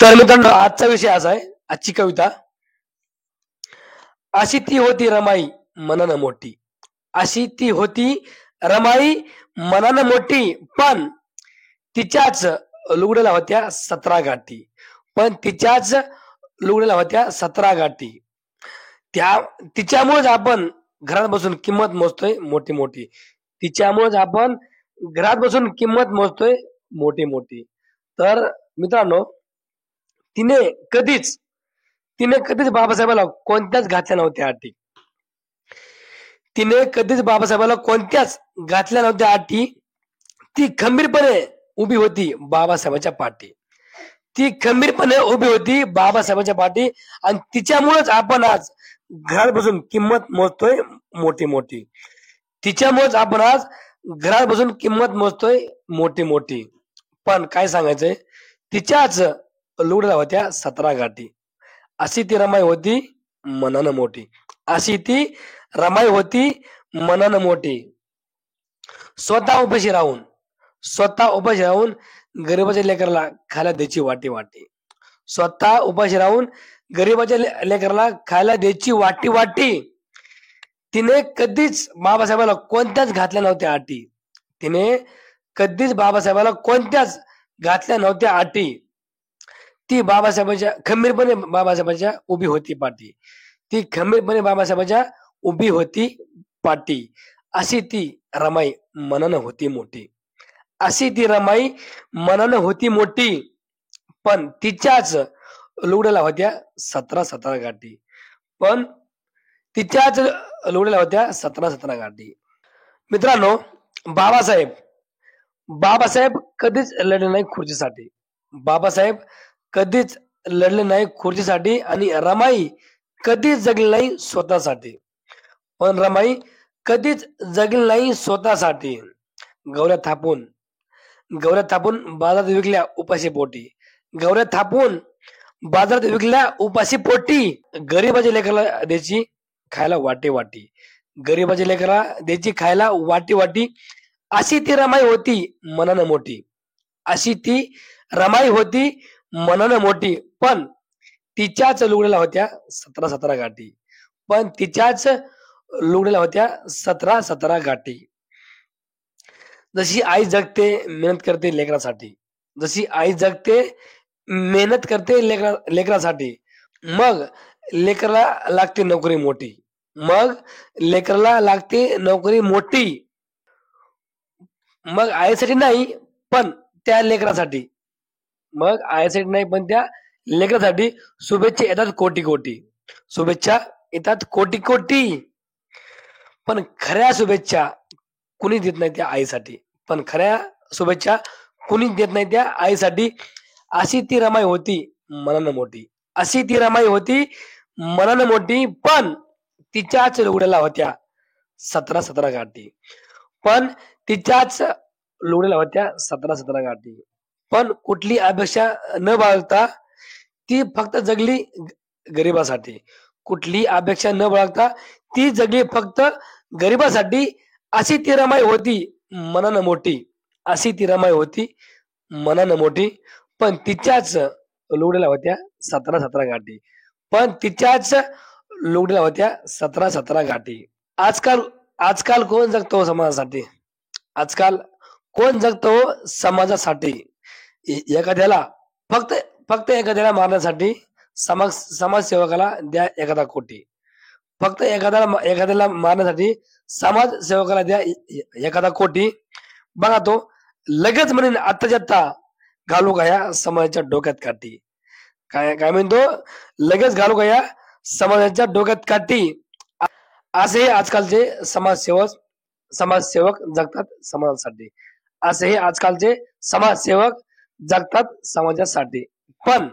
तर मित्रांनो आजचा विषय असा आहे, आजची कविता. अशी ती होती रमाई मनानं मोठी. अशी ती होती रमाई मनानं मोठी, पण तिच्याच लुगड्याला होत्या 17 गाठी. पण तिच्याच लुगड्याला होत्या 17 गाठी. त्या तिच्यामुळेच आपण घरात बसून किंमत मोजतोय मोठी मोठी. तिच्यामुळेच आपण घरात बसून किंमत मोजतोय मोठी मोठी. तर मित्रांनो, तिने कधीच तिने कधीच बाबासाहेबाला कोणत्याच घातल्या नव्हत्या अटी. तिने कधीच बाबासाहेबाला कोणत्याच घातल्या नव्हत्या अटी. ती खंबीरपणे उभी होती बाबासाहेबांच्या पाठी. ती खंबीरपणे उभी होती बाबासाहेबांच्या पाठी, आणि तिच्यामुळेच आपण आज घरात बसून किंमत मोजतोय मोठी मोठी. तिच्यामुळेच आपण आज घरात बसून किंमत मोजतोय मोठी मोठी. पण काय सांगायचंय, तिच्याच लुगड्या होत्या 17 गाठी. अशी ती रमाई होती मनानं मोठी. अशी ती रमाई होती मनानं मोठी. स्वतः उपाशी राहून गरीबाच्या लेकराला खायला द्यायची वाटी वाटी. स्वतः उपाशी राहून गरीबाच्या लेकराला खायला द्यायची वाटी वाटी. तिने कधीच बाबासाहेबाला कोणत्याच घातल्या नव्हत्या अटी. तिने कधीच बाबासाहेबाला कोणत्याच घातल्या नव्हत्या अटी. ती बाबासाहेबांच्या खंबीरपणे बाबासाहेबांच्या उभी होती पाठी. ती खंबीरपणे बाबासाहेबांच्या उभी होती पाठी. अशी ती रमाई मनानं होती मोठी. अशी ती रमाई मनानं होती मोठी, पण तिच्याच लुगड्याला होत्या 17 गाठी. पण तिच्याच लुगड्याला होत्या 17 गाठी. मित्रांनो, बाबासाहेब बाबासाहेब कधीच लढले नाही खुर्चीसाठी. बाबासाहेब कधीच लढले नाही खुर्चीसाठी, आणि रमाई कधीच जगली नाही स्वतःसाठी. पण रमाई कधीच जगली नाही स्वतःसाठी. गवऱ्या थापून बाजारात विकल्या उपाशी पोटी. गवऱ्या थापून बाजारात विकल्या उपाशी पोटी. गरीबाच्या लेकराला द्यायची खायला वाटी वाटी. गरीबाच्या लेकराला द्यायची खायला वाटी वाटी. अशी ती रमाई होती मनानं मोठी. अशी ती रमाई होती मनानं मोठी, पण तिच्याच लुगड्याला होत्या 17 गाठी. पण तिच्याच लुगड्याला होत्या 17 गाठी. जशी आई जगते मेहनत करते लेकरासाठी. जशी आई जगते मेहनत करते लेकरासाठी, मग लेकराला लागते नोकरी मोठी. मग लेकराला लागते नोकरी मोठी. मग आईसाठी नाही, पण त्या लेकरासाठी. मग आईसाठी नाही, पण त्या लेकरासाठी शुभेच्छा येतात कोटी कोटी. शुभेच्छा येतात कोटी कोटी. पण खऱ्या शुभेच्छा कुणी देत नाही त्या आईसाठी. पण खऱ्या शुभेच्छा कुणी देत नाही त्या आईसाठी. अशी ती रमाई होती मनानं मोठी. अशी ती रमाई होती मनानं मोठी, पण तिच्याच लुगड्याला होत्या 17 गाठी. पण तिच्याच लुगड्याला होत्या 17 गाठी. पण कुठली अपेक्षा न बाळगता ती फक्त जगली गरिबासाठी. कुठली अपेक्षा न बाळगता ती जगली फक्त गरिबासाठी. अशी ती रमाई होती मनानं मोठी. अशी ती रमाई होती मनानं मोठी, पण तिच्याच लुगड्याला होत्या 17 गाठी. पण तिच्याच लुगड्याला होत्या 17 गाठी. आजकाल कोण जगतो समाजासाठी? आजकाल कोण जगतो समाजासाठी? एखाद्याला फक्त एखाद्याला मारण्यासाठी समाजसेवकाला द्या एखादा कोटी. फक्त एखाद्याला मारण्यासाठी समाजसेवकाला द्या एखादा कोटी. बघा, तो लगेच म्हणेन आत्ताच्या आत्ता घालू का या समाजाच्या डोक्यात काठी. काय म्हणतो? लगेच घालू का या समाजाच्या डोक्यात काठी. असे आजकालचे समाजसेवक जगतात समाजासाठी. असे आजकालचे समाजसेवक जगतात समाजासाठी. पण